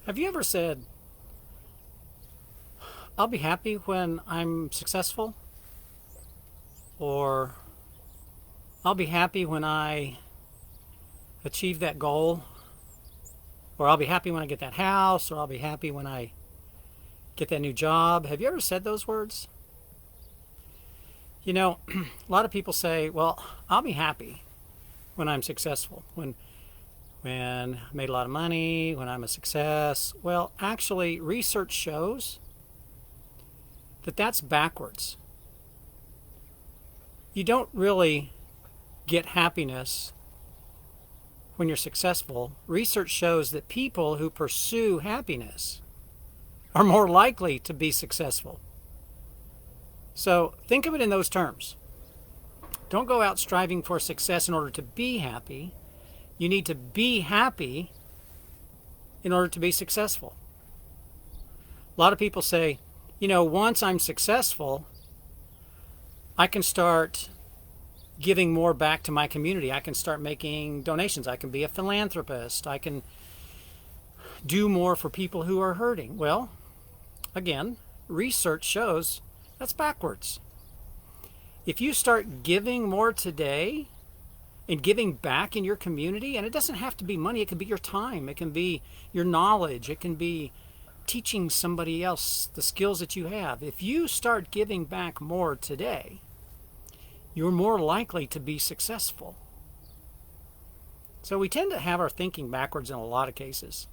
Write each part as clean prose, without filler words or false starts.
Have you ever said, I'll be happy when I'm successful? Or I'll be happy when I achieve that goal? Or I'll be happy when I get that house? Or I'll be happy when I get that new job? Have you ever said those words? A lot of people say, well, I'll be happy when I'm successful, when I made a lot of money, when I'm a success. Well, actually, research shows that that's backwards. You don't really get happiness when you're successful. Research shows that people who pursue happiness are more likely to be successful. So think of it in those terms. Don't go out striving for success in order to be happy. You need to be happy in order to be successful. A lot of people say, once I'm successful, I can start giving more back to my community. I can start making donations. I can be a philanthropist. I can do more for people who are hurting. Well, again, research shows that's backwards. If you start giving more today and giving back in your community, and it doesn't have to be money, it can be your time, it can be your knowledge, it can be teaching somebody else the skills that you have. If you start giving back more today, you're more likely to be successful. So we tend to have our thinking backwards in a lot of cases.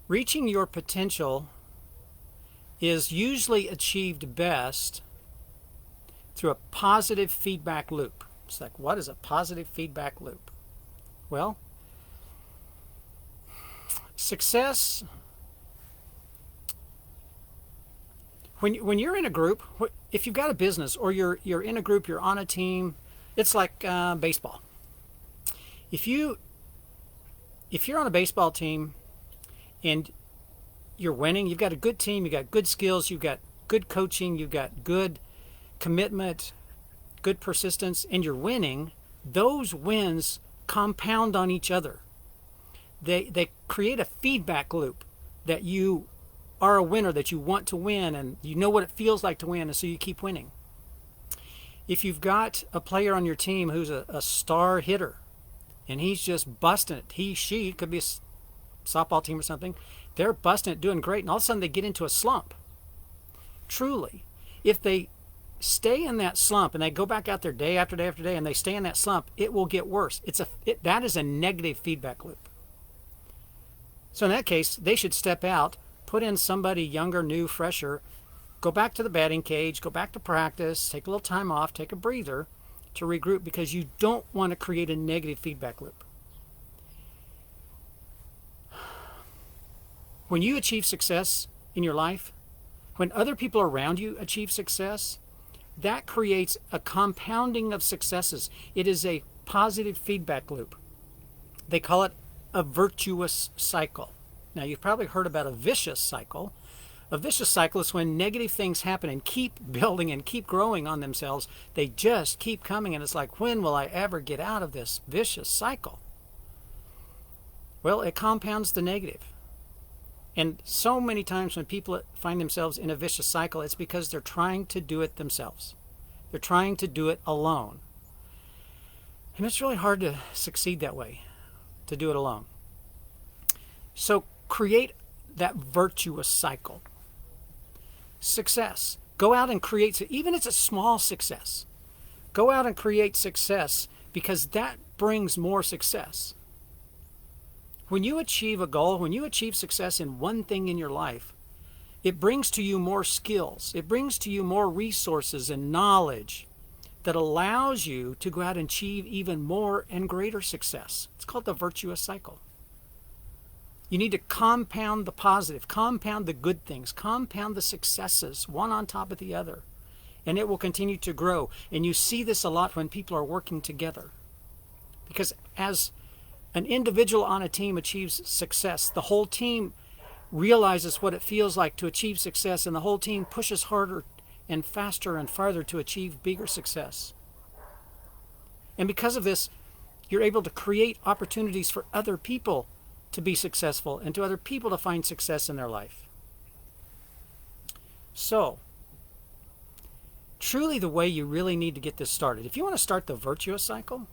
Reaching your potential is usually achieved best through a positive feedback loop. It's like, what is a positive feedback loop? Well, success, when you're in a group, if you've got a business or you're in a group, you're on a team, it's like baseball. If you're on a baseball team and you're winning, you've got a good team, you've got good skills, you've got good coaching, you've got good commitment, good persistence, and you're winning, those wins compound on each other. They create a feedback loop that you are a winner, that you want to win, and you know what it feels like to win, and so you keep winning. If you've got a player on your team who's a star hitter, and he's just busting it, she could be a softball team or something, they're busting it, doing great, and all of a sudden they get into a slump. Truly, if they stay in that slump and they go back out there day after day after day and they stay in that slump, it will get worse. That is a negative feedback loop. So in that case, they should step out, put in somebody younger, new, fresher, go back to the batting cage, go back to practice, take a little time off, take a breather to regroup, because you don't want to create a negative feedback loop. When you achieve success in your life, when other people around you achieve success, that creates a compounding of successes. It is a positive feedback loop. They call it a virtuous cycle. Now, you've probably heard about a vicious cycle. A vicious cycle is when negative things happen and keep building and keep growing on themselves. They just keep coming, and it's like, when will I ever get out of this vicious cycle? Well, it compounds the negative. And so many times when people find themselves in a vicious cycle, it's because they're trying to do it themselves. They're trying to do it alone. And it's really hard to succeed that way, to do it alone. So create that virtuous cycle. Success. Go out and create, even if it's a small success, go out and create success, because that brings more success. When you achieve a goal, when you achieve success in one thing in your life, it brings to you more skills. It brings to you more resources and knowledge that allows you to go out and achieve even more and greater success. It's called the virtuous cycle. You need to compound the positive, compound the good things, compound the successes, one on top of the other, and it will continue to grow. And you see this a lot when people are working together, because as an individual on a team achieves success, the whole team realizes what it feels like to achieve success, and the whole team pushes harder and faster and farther to achieve bigger success. And because of this, you're able to create opportunities for other people to be successful and to other people to find success in their life. So, truly the way you really need to get this started, if you want to start the virtuous cycle,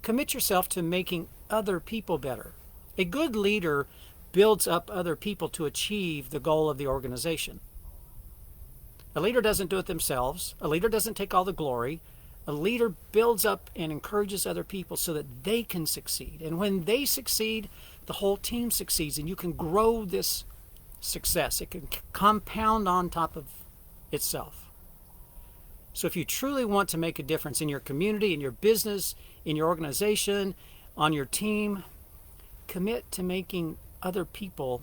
commit yourself to making other people better. A good leader builds up other people to achieve the goal of the organization. A leader doesn't do it themselves. A leader doesn't take all the glory. A leader builds up and encourages other people so that they can succeed. And when they succeed, the whole team succeeds, and you can grow this success. It can compound on top of itself. So if you truly want to make a difference in your community, in your business, in your organization, on your team, commit to making other people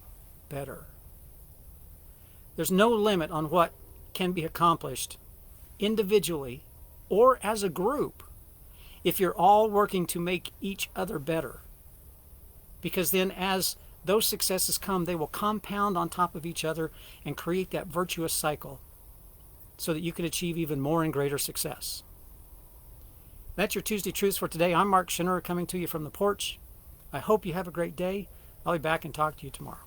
better. There's no limit on what can be accomplished individually or as a group if you're all working to make each other better. Because then as those successes come, they will compound on top of each other and create that virtuous cycle so that you can achieve even more and greater success. That's your Tuesday Truths for today. I'm Mark Schinnerer coming to you from the porch. I hope you have a great day. I'll be back and talk to you tomorrow.